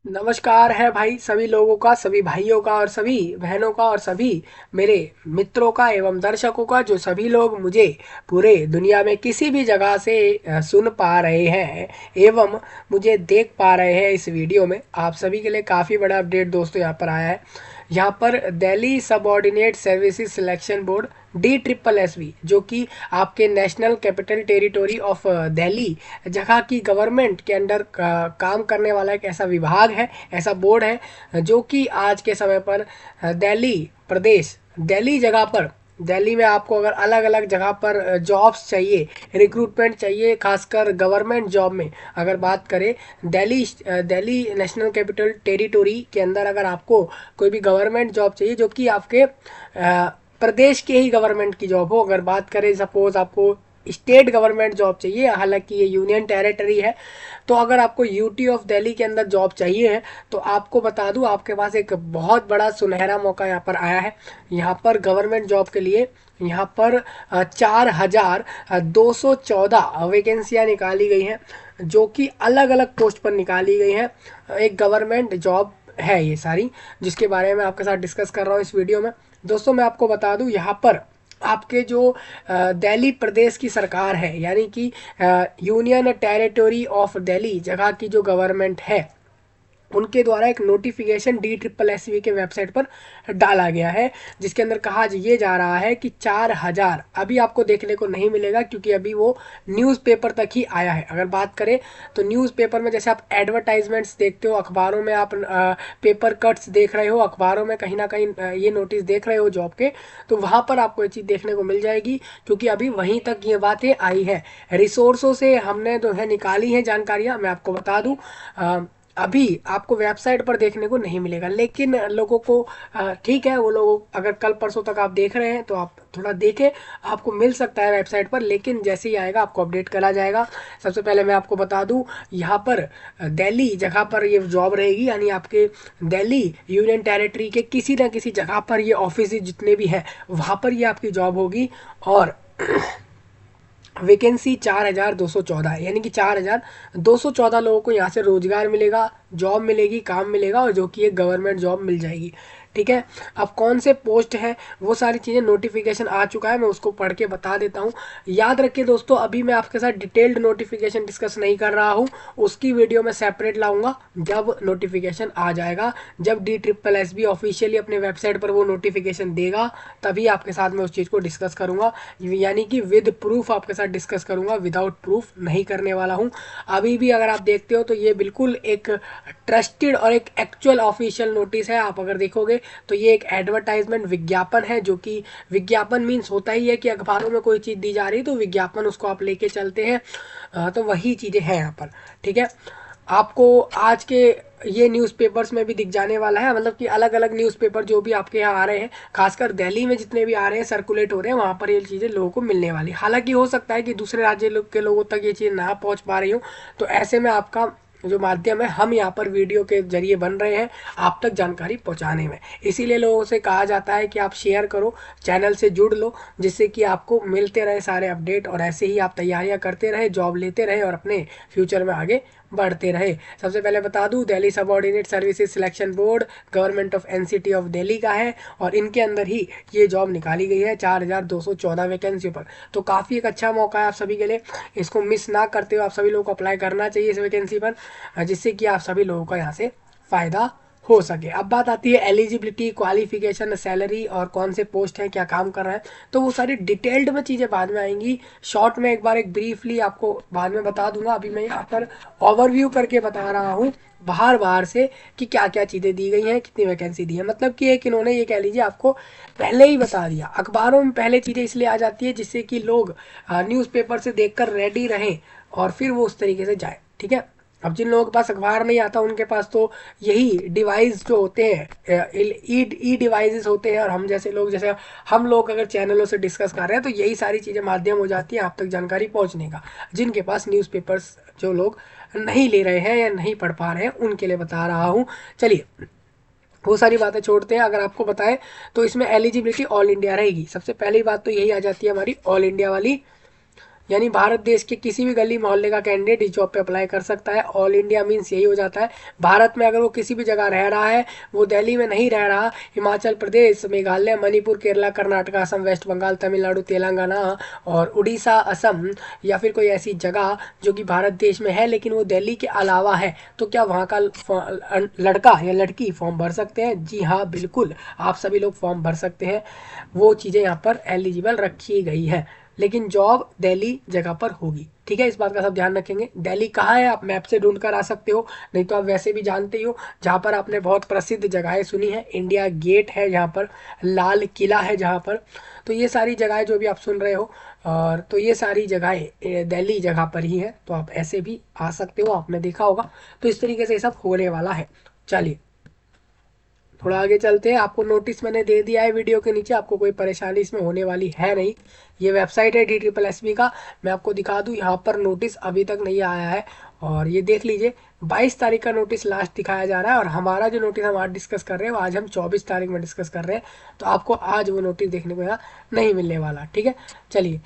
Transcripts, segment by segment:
नमस्कार है भाई सभी लोगों का, सभी भाइयों का और सभी बहनों का और सभी मेरे मित्रों का एवं दर्शकों का, जो सभी लोग मुझे पूरे दुनिया में किसी भी जगह से सुन पा रहे हैं एवं मुझे देख पा रहे हैं। इस वीडियो में आप सभी के लिए काफ़ी बड़ा अपडेट दोस्तों यहाँ पर आया है। यहाँ पर Delhi subordinate services selection board DSSB, जो कि आपके national capital territory of Delhi जगह की गवर्नमेंट के अंडर काम करने वाला एक ऐसा विभाग है, ऐसा बोर्ड है जो कि आज के समय पर दिल्ली प्रदेश, दिल्ली जगह पर, दिल्ली में आपको अगर अलग अलग जगह पर जॉब्स चाहिए, रिक्रूटमेंट चाहिए, खासकर गवर्नमेंट जॉब में अगर बात करें, दिल्ली नेशनल कैपिटल टेरिटोरी के अंदर अगर आपको कोई भी गवर्नमेंट जॉब चाहिए जो कि आपके प्रदेश के ही गवर्नमेंट की जॉब हो, अगर बात करें सपोज आपको स्टेट गवर्नमेंट जॉब चाहिए, हालांकि ये यूनियन टेरिटरी है, तो अगर आपको यूटी ऑफ दिल्ली के अंदर जॉब चाहिए है तो आपको बता दूं, आपके पास एक बहुत बड़ा सुनहरा मौका यहाँ पर आया है। यहाँ पर गवर्नमेंट जॉब के लिए यहाँ पर 4,214 वैकेंसियाँ निकाली गई हैं, जो कि अलग अलग पोस्ट पर निकाली गई हैं। एक गवर्नमेंट जॉब है ये सारी, जिसके बारे में आपके साथ डिस्कस कर रहा हूँ इस वीडियो में। दोस्तों मैं आपको बता दूं, यहाँ पर आपके जो दिल्ली प्रदेश की सरकार है, यानी कि यूनियन टेरिटोरी ऑफ दिल्ली जगह की जो गवर्नमेंट है, उनके द्वारा एक नोटिफिकेशन DSSB के वेबसाइट पर डाला गया है, जिसके अंदर कहा ये जा रहा है कि 4,000 अभी आपको देखने को नहीं मिलेगा, क्योंकि अभी वो न्यूज़पेपर तक ही आया है। अगर बात करें तो न्यूज़पेपर में जैसे आप एडवर्टाइजमेंट्स देखते हो, अखबारों में आप पेपर कट्स देख रहे हो, अखबारों में कहीं ना कहीं ये नोटिस देख रहे हो जॉब के, तो वहाँ पर आपको ये चीज़ देखने को मिल जाएगी, क्योंकि अभी वहीं तक ये बातें आई है। रिसोर्सों से हमने जो है निकाली है जानकारियाँ, मैं आपको बता दूँ, अभी आपको वेबसाइट पर देखने को नहीं मिलेगा, लेकिन लोगों को ठीक है, वो लोग अगर कल परसों तक आप देख रहे हैं तो आप थोड़ा देखें, आपको मिल सकता है वेबसाइट पर, लेकिन जैसे ही आएगा आपको अपडेट करा जाएगा। सबसे पहले मैं आपको बता दूं, यहाँ पर दिल्ली जगह पर ये जॉब रहेगी, यानी आपके दिल्ली यूनियन टेरिटरी के किसी न किसी जगह पर ये ऑफिस जितने भी हैं वहाँ पर ये आपकी जॉब होगी। और वैकेंसी 4,214 है, यानी कि 4,214 लोगों को यहाँ से रोजगार मिलेगा, जॉब मिलेगी, काम मिलेगा, और जो कि एक गवर्नमेंट जॉब मिल जाएगी। ठीक है, अब कौन से पोस्ट है वो सारी चीज़ें नोटिफिकेशन आ चुका है, मैं उसको पढ़ के बता देता हूँ। याद रखिए दोस्तों, अभी मैं आपके साथ डिटेल्ड नोटिफिकेशन डिस्कस नहीं कर रहा हूँ, उसकी वीडियो मैं सेपरेट लाऊंगा जब नोटिफिकेशन आ जाएगा, जब DSSB ऑफिशियली अपने वेबसाइट पर वो नोटिफिकेशन देगा, तभी आपके साथ मैं उस चीज़ को डिस्कस करूँगा, यानी कि विद प्रूफ आपके साथ डिस्कस करूँगा, विदाउट प्रूफ नहीं करने वाला हूँ। अभी भी अगर आप देखते हो तो ये बिल्कुल एक ट्रस्टेड और एक एक्चुअल ऑफिशियल नोटिस है। आप अगर देखोगे तो ये एक एडवर्टाइजमेंट विज्ञापन है, जो कि विज्ञापन मीन्स होता ही है कि अखबारों में कोई चीज़ दी जा रही है तो विज्ञापन उसको आप लेके चलते हैं, तो वही चीज़ें हैं यहाँ पर। ठीक है, आपको आज के ये न्यूज़पेपर्स में भी दिख जाने वाला है, मतलब कि अलग अलग न्यूज़पेपर जो भी आपके यहाँ आ रहे हैं, खासकर दिल्ली में जितने भी आ रहे हैं, सर्कुलेट हो रहे हैं, वहाँ पर ये चीज़ें लोगों को मिलने वाली। हालांकि हो सकता है कि दूसरे राज्य के लोगों तक ये चीज़ ना पहुँच पा रही हो, तो ऐसे में आपका जो माध्यम है, हम यहाँ पर वीडियो के जरिए बन रहे हैं आप तक जानकारी पहुँचाने में, इसीलिए लोगों से कहा जाता है कि आप शेयर करो, चैनल से जुड़ लो, जिससे कि आपको मिलते रहे सारे अपडेट, और ऐसे ही आप तैयारियां करते रहे, जॉब लेते रहे और अपने फ्यूचर में आगे बढ़ते रहे। सबसे पहले बता दूं, Delhi subordinate services selection board government of NCT of Delhi का है, और इनके अंदर ही ये जॉब निकाली गई है 4,214 वैकेंसी पर। तो काफ़ी एक अच्छा मौका है आप सभी के लिए, इसको मिस ना करते हो, आप सभी लोगों को अप्लाई करना चाहिए इस वैकेंसी पर, जिससे कि आप सभी लोगों का यहाँ से फ़ायदा हो सके। अब बात आती है एलिजिबिलिटी, क्वालिफिकेशन, सैलरी और कौन से पोस्ट हैं, क्या काम कर रहा है, तो वो सारी डिटेल्ड में चीज़ें बाद में आएंगी। शॉर्ट में एक बार एक ब्रीफली आपको बाद में बता दूंगा, अभी मैं यहाँ पर ओवरव्यू करके बता रहा हूँ बाहर बाहर से कि क्या क्या चीज़ें दी गई हैं, कितनी वैकेंसी दी है। मतलब कि एक इन्होंने ये कह लीजिए आपको पहले ही बता दिया, अखबारों में पहले चीज़ें इसलिए आ जाती है जिससे कि लोग न्यूज़पेपर से देखकर रेडी रहें और फिर वो उस तरीके से जाए। ठीक है, अब जिन लोगों के पास अखबार नहीं आता उनके पास तो यही डिवाइस जो होते हैं, ई डिवाइसेस होते हैं, और हम जैसे लोग, जैसे हम लोग अगर चैनलों से डिस्कस कर रहे हैं, तो यही सारी चीज़ें माध्यम हो जाती है आप तक जानकारी पहुंचने का। जिनके पास न्यूज़पेपर्स जो लोग नहीं ले रहे हैं या नहीं पढ़ पा रहे हैं, उनके लिए बता रहा हूँ। चलिए वो सारी बातें छोड़ते हैं, अगर आपको बताएं तो इसमें एलिजिबिलिटी ऑल इंडिया रहेगी। सबसे पहली बात तो यही आ जाती है हमारी ऑल इंडिया वाली, यानी भारत देश के किसी भी गली मोहल्ले का कैंडिडेट इस जॉब पे अप्लाई कर सकता है। ऑल इंडिया मीन्स यही हो जाता है, भारत में अगर वो किसी भी जगह रह रहा है, वो दिल्ली में नहीं रह रहा, हिमाचल प्रदेश, मेघालय, मणिपुर, केरला, कर्नाटक, असम, वेस्ट बंगाल, तमिलनाडु, तेलंगाना और उड़ीसा, असम, या फिर कोई ऐसी जगह जो कि भारत देश में है लेकिन वो दिल्ली के अलावा है, तो क्या वहाँ का लड़का या लड़की फॉर्म भर सकते हैं? जी हाँ, बिल्कुल, आप सभी लोग फॉर्म भर सकते हैं। वो चीज़ें यहाँ पर एलिजिबल रखी गई है, लेकिन जॉब दिल्ली जगह पर होगी। ठीक है, इस बात का सब ध्यान रखेंगे। दिल्ली कहाँ है, आप मैप से ढूंढ कर आ सकते हो, नहीं तो आप वैसे भी जानते ही हो। जहाँ पर आपने बहुत प्रसिद्ध जगहें सुनी है, इंडिया गेट है जहाँ पर, लाल किला है जहाँ पर, तो ये सारी जगहें जो भी आप सुन रहे हो, और तो ये सारी जगहें दिल्ली जगह पर ही है, तो आप ऐसे भी आ सकते हो, आपने देखा होगा। तो इस तरीके से ये सब होने वाला है। चलिए थोड़ा आगे चलते हैं। आपको नोटिस मैंने दे दिया है वीडियो के नीचे, आपको कोई परेशानी इसमें होने वाली है नहीं। ये वेबसाइट है DSSB का, मैं आपको दिखा दूं, यहाँ पर नोटिस अभी तक नहीं आया है। और ये देख लीजिए, 22 तारीख का नोटिस लास्ट दिखाया जा रहा है, और हमारा जो नोटिस हम आज डिस्कस कर रहे हैं वो आज हम 24 तारीख में डिस्कस कर रहे हैं, तो आपको आज वो नोटिस देखने को यहाँ नहीं मिलने वाला। ठीक है, चलिए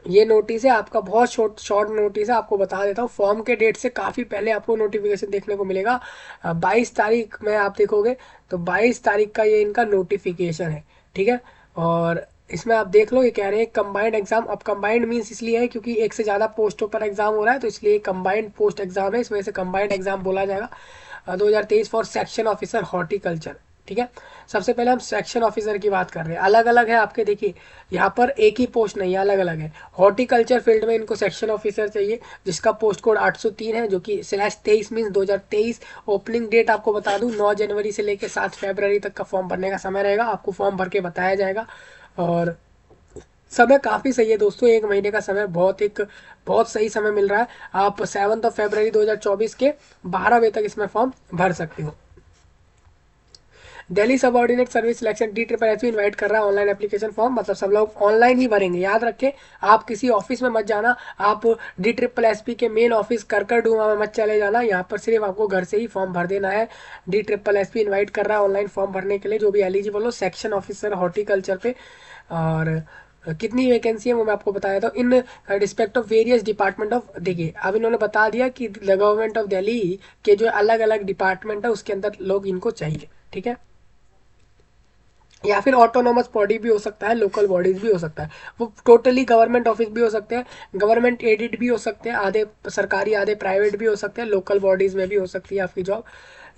ये नोटिस है आपका, बहुत शॉर्ट नोटिस है, आपको बता देता हूँ। फॉर्म के डेट से काफ़ी पहले आपको नोटिफिकेशन देखने को मिलेगा। 22 तारीख में आप देखोगे तो 22 तारीख का ये इनका नोटिफिकेशन है। ठीक है, और इसमें आप देख लो, ये कह रहे हैं कंबाइंड एग्जाम। अब कंबाइंड मीन्स इसलिए है क्योंकि एक से ज़्यादा पोस्टों पर एग्जाम हो रहा है, तो इसलिए कंबाइंड पोस्ट एग्जाम है, इस वजह से कंबाइंड एग्जाम बोला जाएगा। 2023 फॉर सेक्शन ऑफिसर हॉर्टिकल्चर। ठीक है, सबसे पहले हम सेक्शन ऑफिसर की बात कर रहे हैं। अलग अलग है आपके, देखिए यहाँ पर एक ही पोस्ट नहीं है, अलग अलग है। हॉर्टिकल्चर फील्ड में इनको सेक्शन ऑफिसर चाहिए, जिसका पोस्ट कोड 803 है, जो कि /23 मीन्स 2023। ओपनिंग डेट आपको बता दूं, 9 जनवरी से लेकर 7 फरवरी तक का फॉर्म भरने का समय रहेगा, आपको फॉर्म भर के बताया जाएगा। और समय काफ़ी सही है दोस्तों, 1 महीने का समय, बहुत सही समय मिल रहा है। आप 7 फरवरी 2024 के 12 बजे तक इसमें फॉर्म भर सकते हो। दिल्ली सब ordinate service selection DSSB invite कर रहा है ऑनलाइन एप्लीकेशन फॉर्म, मतलब सब लोग ऑनलाइन ही भरेंगे, याद रखें। आप किसी ऑफिस में मत जाना, आप DSSB के मेन ऑफिस करकरडुमा में मत चले जाना, यहाँ पर सिर्फ आपको घर से ही फॉर्म भर देना है। DSSB इनवाइट कर रहा है ऑनलाइन फॉर्म भरने के लिए, जो भी एलिजिबल हो सेक्शन ऑफिसर हॉर्टिकल्चर पे। और कितनी वैकेंसी है वो मैं आपको बताया था, in respect of various department of. देखिए अब इन्होंने बता दिया कि गवर्नमेंट ऑफ दिल्ली के जो अलग अलग डिपार्टमेंट है उसके अंदर लोग इनको चाहिए। ठीक है, या फिर ऑटोनोमस बॉडी भी हो सकता है, लोकल बॉडीज भी हो सकता है, वो टोटली गवर्नमेंट ऑफिस भी हो सकते हैं, गवर्नमेंट एडिड भी हो सकते हैं, आधे सरकारी आधे प्राइवेट भी हो सकते हैं, लोकल बॉडीज में भी हो सकती है आपकी जॉब,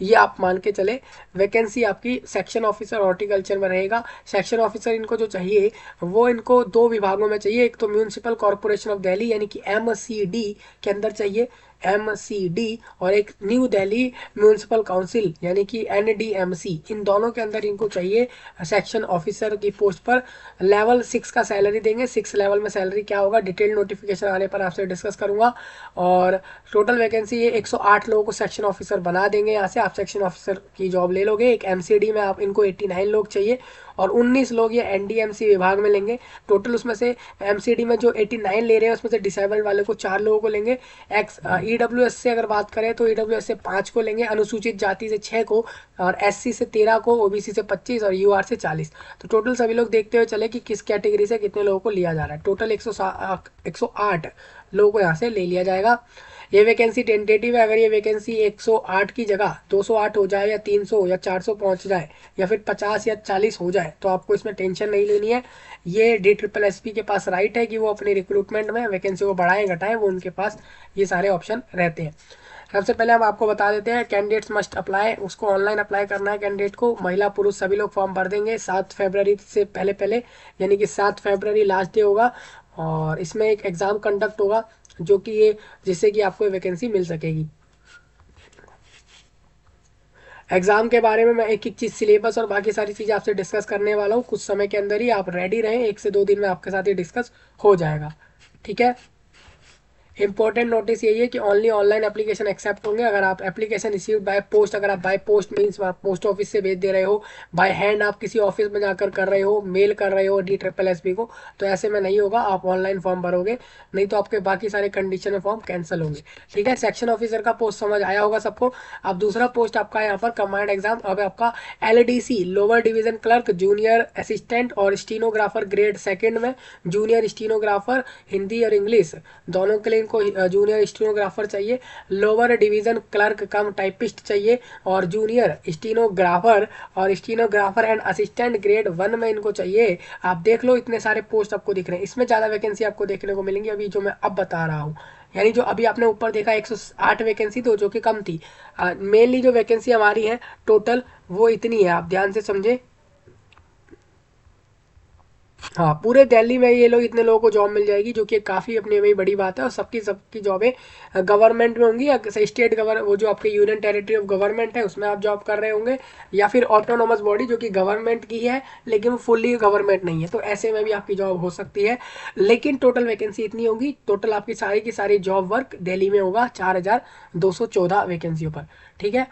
ये आप मान के चले। वैकेंसी आपकी सेक्शन ऑफिसर हॉर्टिकल्चर में रहेगा। सेक्शन ऑफिसर इनको जो चाहिए वो इनको 2 विभागों में चाहिए, एक तो म्यूनसिपल कॉरपोरेशन ऑफ दिल्ली यानी कि MCD के अंदर चाहिए, MCD, और एक न्यू दिल्ली म्यूनसिपल काउंसिल यानी कि NDMC, इन दोनों के अंदर इनको चाहिए सेक्शन ऑफिसर की पोस्ट पर। लेवल 6 का सैलरी देंगे, 6 लेवल में सैलरी क्या होगा डिटेल नोटिफिकेशन आने पर आपसे डिस्कस करूंगा। और टोटल वैकेंसी ये 108 लोगों को सेक्शन ऑफिसर बना देंगे, यहाँ से आप सेक्शन ऑफिसर की जॉब ले लोगे। एक MCD में आप इनको 89 लोग चाहिए, और 19 लोग ये NDMC विभाग में लेंगे। टोटल उसमें से MCD में जो 89 ले रहे हैं उसमें से डिसेबल्ड वाले को 4 लोगों को लेंगे। EWS से अगर बात करें तो EWS से 5 को लेंगे, अनुसूचित जाति से 6 को, और SC से 13 को, OBC से 25 और UR से 40। तो टोटल सभी लोग देखते हुए चले कि किस कैटेगरी से कितने लोगों को लिया जा रहा है। टोटल 108 लोगों को यहाँ से ले लिया जाएगा। ये वैकेंसी टेंटेटिव है, अगर ये वैकेंसी 108 की जगह 208 हो जाए, या 300 या 400 पहुंच जाए, या फिर 50 या 40 हो जाए, तो आपको इसमें टेंशन नहीं लेनी है। ये DSSB के पास राइट है कि वो अपने रिक्रूटमेंट में वैकेंसी को बढ़ाएं घटाएं, वो उनके पास ये सारे ऑप्शन रहते हैं। सबसे पहले हम आपको बता देते हैं, कैंडिडेट्स मस्ट अप्लाई, उसको ऑनलाइन अप्लाई करना है कैंडिडेट को, महिला पुरुष सभी लोग फॉर्म भर देंगे 7 फरवरी से पहले पहले, यानी कि 7 फरवरी लास्ट डे होगा। और इसमें एक एग्ज़ाम कंडक्ट होगा जो कि ये, जिससे कि आपको वैकेंसी मिल सकेगी। एग्जाम के बारे में मैं एक एक चीज़, सिलेबस और बाकी सारी चीज़ें आपसे डिस्कस करने वाला हूँ कुछ समय के अंदर ही, आप रेडी रहें, 1 से 2 दिन में आपके साथ ये डिस्कस हो जाएगा। ठीक है, इंपॉर्टेंट नोटिस यही है कि ओनली ऑनलाइन एप्लीकेशन एक्सेप्ट होंगे। अगर आप एप्लीकेशन रिसीव्ड बाय पोस्ट, अगर आप बाय पोस्ट मीन्स आप पोस्ट ऑफिस से भेज दे रहे हो, बाय हैंड आप किसी ऑफिस में जाकर कर रहे हो, मेल कर रहे हो DSSS को, तो ऐसे में नहीं होगा, आप ऑनलाइन फॉर्म भरोगे, नहीं तो आपके बाकी सारे कंडीशन में फॉर्म कैंसिल होंगे। ठीक है, सेक्शन ऑफिसर का पोस्ट समझ आया होगा सबको। अब दूसरा पोस्ट आपका यहाँ पर कमांड एग्जाम, अब आपका LDC lower division clerk, junior assistant और स्टीनोग्राफर ग्रेड सेकंड में, जूनियर स्टीनोग्राफर हिंदी और इंग्लिश दोनों के लिए इनको जूनियर स्टीनोग्राफर चाहिए, लोअर डिवीजन क्लर्क कम टाइपिस्ट चाहिए, और जूनियर स्टीनोग्राफर और स्टीनोग्राफर एंड असिस्टेंट ग्रेड 1 में इनको चाहिए। आप देख लो इतने सारे पोस्ट आपको दिख रहे हैं, इसमें ज़्यादा वैकेंसी आपको देखने को मिलेंगी अभी जो मैं अब बता रहा हूँ। यानी जो अभी आपने ऊपर देखा 108 वैकेंसी तो जो कि कम थी, मेनली जो वैकेंसी हमारी है टोटल वो इतनी है, आप ध्यान से समझे। हाँ, पूरे दिल्ली में ये लोग इतने लोगों को जॉब मिल जाएगी, जो कि काफ़ी अपनी में बड़ी बात है, और सबकी सबकी जॉबें गवर्नमेंट में होंगी, या स्टेट वो जो आपके यूनियन टेरिटरी ऑफ गवर्नमेंट है उसमें आप जॉब कर रहे होंगे, या फिर ऑटोनोमस बॉडी जो कि गवर्नमेंट की है लेकिन वो फुल्ली गवर्नमेंट नहीं है, तो ऐसे में भी आपकी जॉब हो सकती है। लेकिन टोटल वैकेंसी इतनी होगी, टोटल आपकी सारी की सारी जॉब वर्क दिल्ली में होगा 4214 वैकेंसियों पर। ठीक है,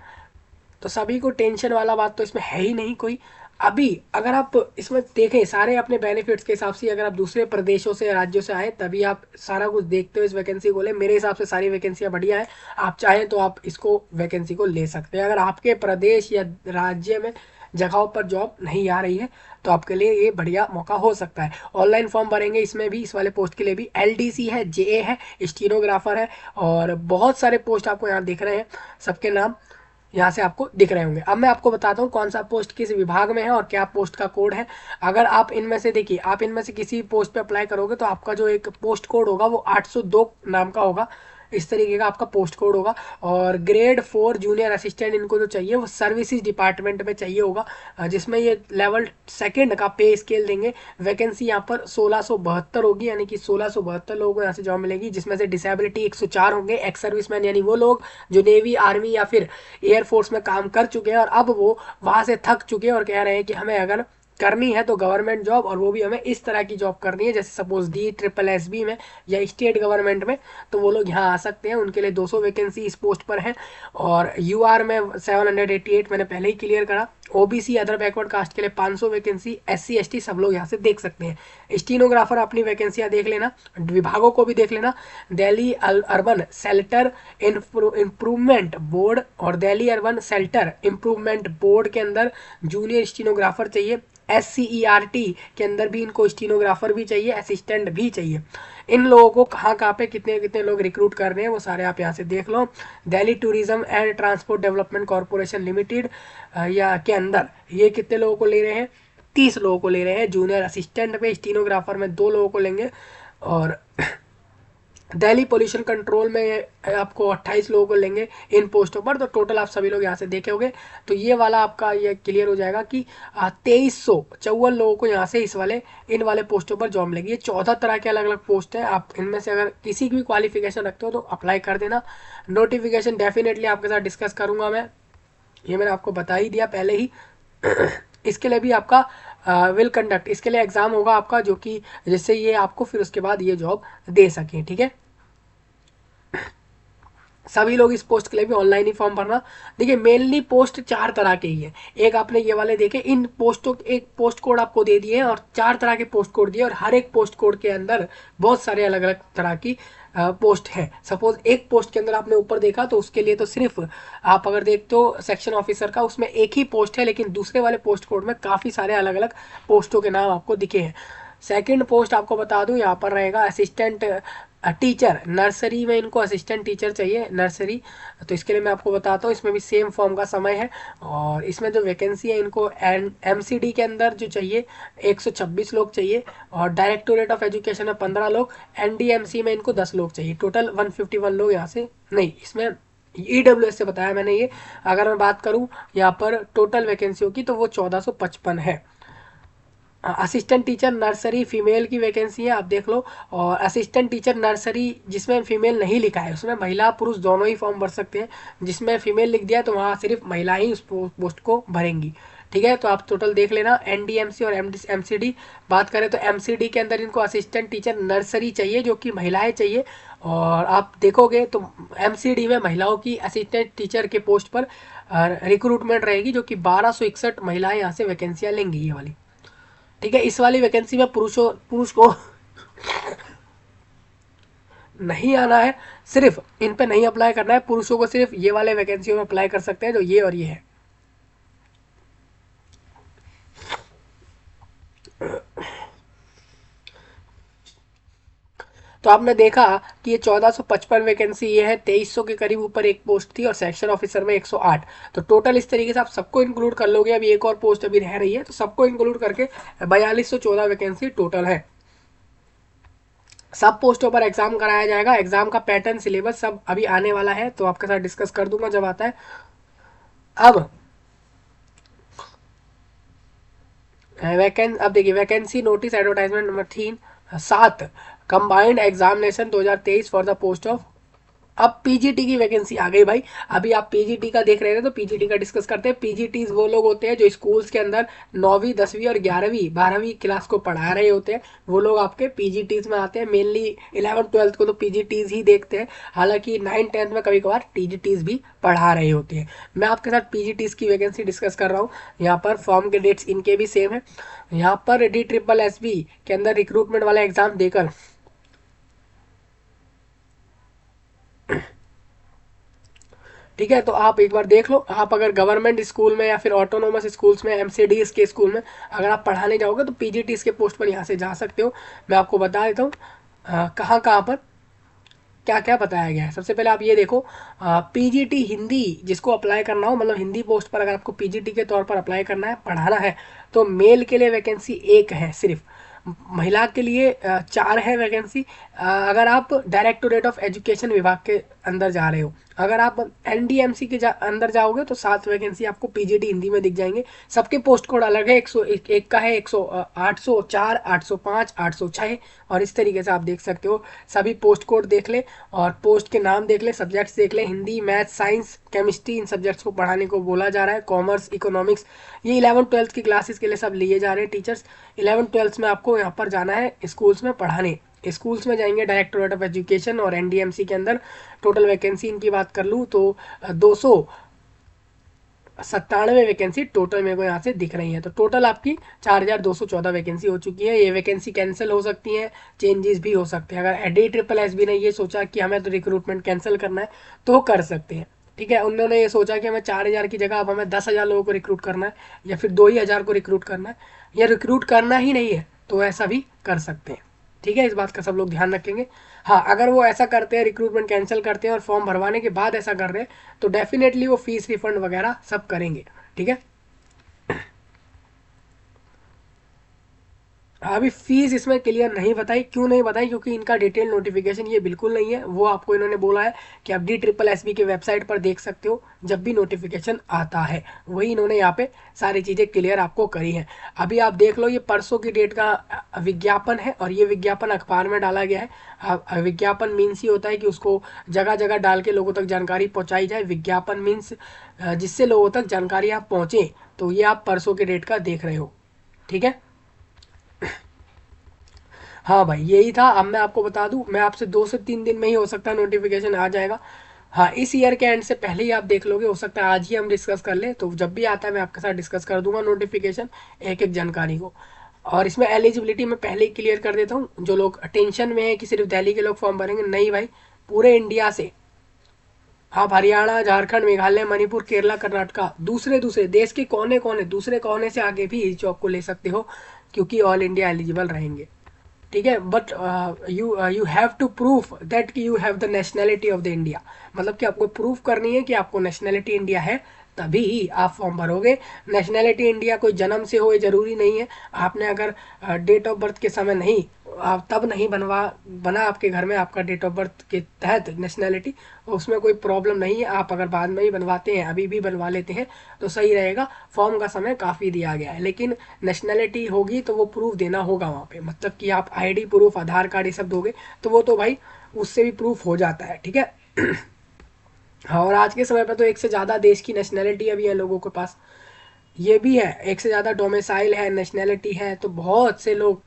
तो सभी को टेंशन वाला बात तो इसमें है ही नहीं कोई। अभी अगर आप इसमें देखें सारे अपने बेनिफिट्स के हिसाब से, अगर आप दूसरे प्रदेशों से राज्यों से आए तभी आप सारा कुछ देखते हो इस वैकेंसी को ले, मेरे हिसाब से सारी वैकेंसियां बढ़िया है। आप चाहें तो आप इसको वैकेंसी को ले सकते हैं। अगर आपके प्रदेश या राज्य में जगहों पर जॉब नहीं आ रही है तो आपके लिए ये बढ़िया मौका हो सकता है। ऑनलाइन फॉर्म भरेंगे इसमें भी, इस वाले पोस्ट के लिए भी। LDC है, JA है, स्टीनोग्राफर है, और बहुत सारे पोस्ट आपको यहाँ दिख रहे हैं, सबके नाम यहाँ से आपको दिख रहे होंगे। अब मैं आपको बताता हूँ कौन सा पोस्ट किस विभाग में है और क्या पोस्ट का कोड है। अगर आप इनमें से देखिए, आप इनमें से किसी पोस्ट पे अप्लाई करोगे तो आपका जो एक पोस्ट कोड होगा वो 802 नाम का होगा, इस तरीके का आपका पोस्ट कोड होगा। और ग्रेड 4 जूनियर असिस्टेंट इनको जो चाहिए वो सर्विसेज डिपार्टमेंट में चाहिए होगा, जिसमें ये लेवल सेकंड का पे स्केल देंगे। वैकेंसी यहाँ पर 1672 होगी, यानी कि 1672 लोगों को यहाँ से जॉब मिलेगी, जिसमें से डिसेबिलिटी 104 होंगे, एक्स सर्विसमैन यानी वो लोग जो नेवी, आर्मी या फिर एयरफोर्स में काम कर चुके हैं और अब वो वहाँ से थक चुके हैं और कह रहे हैं कि हमें अगर करनी है तो गवर्नमेंट जॉब, और वो भी हमें इस तरह की जॉब करनी है जैसे सपोज DSSS में या स्टेट गवर्नमेंट में, तो वो लोग यहाँ आ सकते हैं। उनके लिए 200 वैकेंसी इस पोस्ट पर है। और UR में 788 मैंने पहले ही क्लियर करा। OBC अदर बैकवर्ड कास्ट के लिए 500 वैकेंसी, SC ST सब लोग यहाँ से देख सकते हैं। स्टीनोग्राफर अपनी वैकेंसियाँ देख लेना, विभागों को भी देख लेना। Delhi urban shelter improvement board और Delhi urban shelter improvement board के अंदर जूनियर स्टीनोग्राफर चाहिए। SCERT के अंदर भी इनको स्टीनोग्राफर भी चाहिए, असिस्टेंट भी चाहिए। इन लोगों को कहाँ कहाँ पे कितने कितने लोग रिक्रूट कर रहे हैं वो सारे आप यहाँ से देख लो। Delhi tourism and transport development corporation limited या के अंदर ये कितने लोगों को ले रहे हैं, 30 लोगों को ले रहे हैं। जूनियर असिस्टेंट में, स्टीनोग्राफर में 2 लोगों को लेंगे, और दिल्ली पोल्यूशन कंट्रोल में आपको 28 लोगों को लेंगे इन पोस्टों पर। तो टोटल आप सभी लोग यहाँ से देखे होंगे, तो ये वाला आपका ये क्लियर हो जाएगा कि 2354 लोगों को यहाँ से इन वाले पोस्टों पर जॉब मिलेगी। ये 14 तरह के अलग अलग पोस्ट हैं। आप इनमें से अगर किसी की भी क्वालिफिकेशन रखते हो तो अप्लाई कर देना। नोटिफिकेशन डेफिनेटली आपके साथ डिस्कस करूँगा मैं, ये मैंने आपको बता ही दिया पहले ही। इसके लिए भी आपका विल कंडक्ट, इसके लिए एग्ज़ाम होगा आपका, जो कि जिससे ये आपको फिर उसके बाद ये जॉब दे सकें। ठीक है, सभी लोग इस पोस्ट के लिए भी ऑनलाइन ही फॉर्म भरना। देखिए मेनली पोस्ट 4 तरह के ही है। एक आपने ये वाले देखे, इन पोस्टों एक पोस्ट कोड आपको दे दिए हैं और 4 तरह के पोस्ट कोड दिए, और हर एक पोस्ट कोड के अंदर बहुत सारे अलग अलग तरह की पोस्ट है। सपोज एक पोस्ट के अंदर आपने ऊपर देखा तो उसके लिए तो सिर्फ आप अगर देखते हो सेक्शन ऑफिसर का, उसमें एक ही पोस्ट है, लेकिन दूसरे वाले पोस्ट कोड में काफ़ी सारे अलग अलग पोस्टों के नाम आपको दिखे हैं। सेकंड पोस्ट आपको बता दूं यहाँ पर रहेगा असिस्टेंट टीचर, नर्सरी में इनको असिस्टेंट टीचर चाहिए नर्सरी। तो इसके लिए मैं आपको बताता हूँ, इसमें भी सेम फॉर्म का समय है, और इसमें जो वैकेंसी है इनको MCD के अंदर जो चाहिए 126 लोग चाहिए, और डायरेक्टोरेट ऑफ एजुकेशन में 15 लोग, NDMC में इनको 10 लोग चाहिए। टोटल 151 लोग यहाँ से, नहीं इसमें EWS से बताया मैंने ये। अगर मैं बात करूँ यहाँ पर टोटल वैकेंसियों की तो वो 1455 है। असिस्टेंट टीचर नर्सरी फीमेल की वैकेंसी है, आप देख लो। और असिस्टेंट टीचर नर्सरी जिसमें फीमेल नहीं लिखा है उसमें महिला पुरुष दोनों ही फॉर्म भर सकते हैं, जिसमें फीमेल लिख दिया है तो वहाँ सिर्फ महिला ही उस पोस्ट को भरेंगी। ठीक है। तो आप टोटल देख लेना। एनडीएमसी और एमसीडी बात करें तो एमसीडी के अंदर इनको असिस्टेंट टीचर नर्सरी चाहिए जो कि महिलाएं चाहिए, और आप देखोगे तो एमसीडी में महिलाओं की असिस्टेंट टीचर के पोस्ट पर रिक्रूटमेंट रहेगी, जो कि 1261 महिलाएं यहाँ से वैकेंसियाँ लेंगी ये वाली। ठीक है। इस वाली वैकेंसी में पुरुष को नहीं आना है, सिर्फ इन पे नहीं अप्लाई करना है। पुरुषों को सिर्फ ये वाले वैकेंसी में अप्लाई कर सकते हैं जो ये और ये है। तो आपने देखा कि ये 1455 वैकेंसी ये है, 2300 के करीब ऊपर एक पोस्ट थी, और सेक्शन ऑफिसर में 108। तो टोटल इस तरीके से आप सबको इंक्लूड कर लोगे। अभी एक और पोस्ट अभी रह रही है, तो सबको इंक्लूड करके 4214 वैकेंसी टोटल है। सब पोस्टों पर एग्जाम कराया जाएगा। एग्जाम का पैटर्न, सिलेबस सब अभी आने वाला है, तो आपके साथ डिस्कस कर दूंगा जब आता है। अब अब देखिए vacancy notice advertisement number 7 combined examination 2023 for the post of. अब पीजीटी की वैकेंसी आ गई भाई। अभी आप पीजीटी का देख रहे थे, तो पीजीटी का डिस्कस करते हैं। पीजीटी वो लोग होते हैं जो स्कूल्स के अंदर 9वीं 10वीं और 11वीं 12वीं क्लास को पढ़ा रहे होते हैं, वो लोग आपके पीजीटीज में आते हैं। मेनली 11 12 को तो पीजीटीज ही देखते हैं, हालांकि 9 10 में कभी कभार टीजीटीज भी पढ़ा रहे होते हैं। मैं आपके साथ पीजीटीज की वैकेंसी डिस्कस कर रहा हूँ। यहाँ पर फॉर्म के डेट्स इनके भी सेम है। यहाँ पर DSSB के अंदर रिक्रूटमेंट वाला एग्जाम देकर ठीक है। तो आप एक बार देख लो, आप अगर गवर्नमेंट स्कूल में या फिर ऑटोनोमस स्कूल्स में, एमसीडीएस के स्कूल में अगर आप पढ़ाने जाओगे तो पीजीटीज के पोस्ट पर यहाँ से जा सकते हो। मैं आपको बता देता हूँ कहाँ कहाँ पर क्या क्या बताया गया है। सबसे पहले आप ये देखो, पीजीटी हिंदी जिसको अप्लाई करना हो, मतलब हिंदी पोस्ट पर अगर आपको पीजीटी के तौर पर अप्लाई करना है, पढ़ाना है, तो मेल के लिए वैकेंसी 1 है सिर्फ। महिला के लिए 4 है वैकेंसी। अगर आप डायरेक्टोरेट ऑफ एजुकेशन विभाग के अंदर जा रहे हो, अगर आप एनडीएमसी के अंदर जाओगे तो 7 वैकेंसी आपको पीजीटी हिंदी में दिख जाएंगे। सबके पोस्ट कोड अलग है। 101 का है, 804, 805, 806, और इस तरीके से आप देख सकते हो। सभी पोस्ट कोड देख ले और पोस्ट के नाम देख ले, सब्जेक्ट्स देख ले। हिंदी, मैथ, साइंस, केमिस्ट्री, इन सब्जेक्ट्स को पढ़ाने को बोला जा रहा है। कॉमर्स, इकोनॉमिक्स, ये 11 12 की क्लासेस के लिए सब लिए जा रहे हैं टीचर्स। 11 12 में आपको यहाँ पर जाना है स्कूल्स में पढ़ाने। स्कूल्स में जाएंगे डायरेक्टोरेट ऑफ एजुकेशन और एनडीएमसी के अंदर। टोटल वैकेंसी इनकी बात कर लूँ तो 297 वैकेंसी टोटल मेरे को यहाँ से दिख रही है। तो टोटल आपकी 4214 वैकेंसी हो चुकी है। ये वैकेंसी कैंसिल हो सकती है, चेंजेस भी हो सकते हैं। अगर DSSB ने ये सोचा कि हमें तो रिक्रूटमेंट कैंसिल करना है तो कर सकते हैं। ठीक है। उन्होंने ये सोचा कि हमें 4000 की जगह अब हमें 10,000 लोगों को रिक्रूट करना है, या फिर 2,000 को रिक्रूट करना है, या रिक्रूट करना ही नहीं है, तो ऐसा भी कर सकते हैं। ठीक है। इस बात का सब लोग ध्यान रखेंगे। हाँ, अगर वो ऐसा करते हैं, रिक्रूटमेंट कैंसिल करते हैं और फॉर्म भरवाने के बाद ऐसा कर रहे हैं, तो डेफिनेटली वो फीस रिफंड वगैरह सब करेंगे। ठीक है। अभी फीस इसमें क्लियर नहीं बताई। क्यों नहीं बताई? क्योंकि इनका डिटेल नोटिफिकेशन ये बिल्कुल नहीं है। वो आपको इन्होंने बोला है कि आप DSSB के वेबसाइट पर देख सकते हो जब भी नोटिफिकेशन आता है। वही इन्होंने यहाँ पे सारी चीज़ें क्लियर आपको करी हैं। अभी आप देख लो, ये परसों की डेट का विज्ञापन है, और ये विज्ञापन अखबार में डाला गया है। विज्ञापन मीन्स ये होता है कि उसको जगह जगह डाल के लोगों तक जानकारी पहुँचाई जाए। विज्ञापन मीन्स जिससे लोगों तक जानकारी आप पहुँचे। तो ये आप परसों के डेट का देख रहे हो। ठीक है। हाँ भाई, यही था। अब मैं आपको बता दूं, मैं आपसे 2 से 3 दिन में ही हो सकता है नोटिफिकेशन आ जाएगा। हाँ, इस ईयर के एंड से पहले ही आप देख लोगे। हो सकता है आज ही हम डिस्कस कर लें, तो जब भी आता है मैं आपके साथ डिस्कस कर दूंगा नोटिफिकेशन, एक एक जानकारी को। और इसमें एलिजिबिलिटी मैं पहले ही क्लियर कर देता हूँ। जो लोग टेंशन में है कि सिर्फ दिल्ली के लोग फॉर्म भरेंगे, नहीं भाई, पूरे इंडिया से आप हरियाणा, झारखंड, मेघालय, मणिपुर, केरला, कर्नाटका, दूसरे दूसरे देश के कोने कोने, दूसरे कोने से आगे भी इस जॉब को ले सकते हो, क्योंकि ऑल इंडिया एलिजिबल रहेंगे। ठीक है। But you have to proof that कि you have the nationality of the India. मतलब कि आपको प्रूफ करनी है कि आपको नेशनैलिटी इंडिया है, तभी ही आप फॉर्म भरोगे। नेशनैलिटी इंडिया कोई जन्म से हो, ये जरूरी नहीं है। आपने अगर डेट ऑफ बर्थ के समय नहीं, आप तब नहीं बना आपके घर में आपका डेट ऑफ बर्थ के तहत नेशनैलिटी, उसमें कोई प्रॉब्लम नहीं है। आप अगर बाद में ही बनवाते हैं, अभी भी बनवा लेते हैं, तो सही रहेगा। फॉर्म का समय काफ़ी दिया गया है, लेकिन नेशनैलिटी होगी तो वो प्रूफ देना होगा वहाँ पे। मतलब कि आप आईडी प्रूफ, आधार कार्ड, ये सब दोगे तो वो तो भाई उससे भी प्रूफ हो जाता है। ठीक है। हाँ, और आज के समय पर तो एक से ज़्यादा देश की नेशनैलिटी अभी है लोगों के पास। ये भी है, एक से ज़्यादा डोमिसाइल है, नेशनैलिटी है, तो बहुत से लोग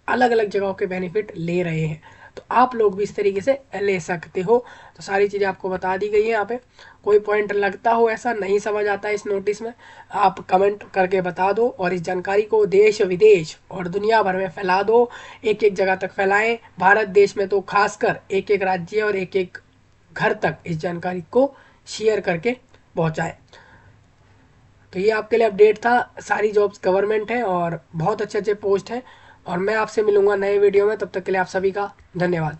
अलग अलग जगहों के बेनिफिट ले रहे हैं। तो आप लोग भी इस तरीके से ले सकते हो। तो सारी चीज़ें आपको बता दी गई है यहाँ पे। कोई पॉइंट लगता हो ऐसा नहीं समझ आता है इस नोटिस में, आप कमेंट करके बता दो और इस जानकारी को देश विदेश और दुनिया भर में फैला दो। एक एक जगह तक फैलाएं, भारत देश में तो खासकर एक एक राज्य और एक एक घर तक इस जानकारी को शेयर करके पहुँचाएं। तो ये आपके लिए अपडेट था। सारी जॉब्स गवर्नमेंट है और बहुत अच्छे अच्छे पोस्ट हैं। और मैं आपसे मिलूंगा नए वीडियो में, तब तक के लिए आप सभी का धन्यवाद।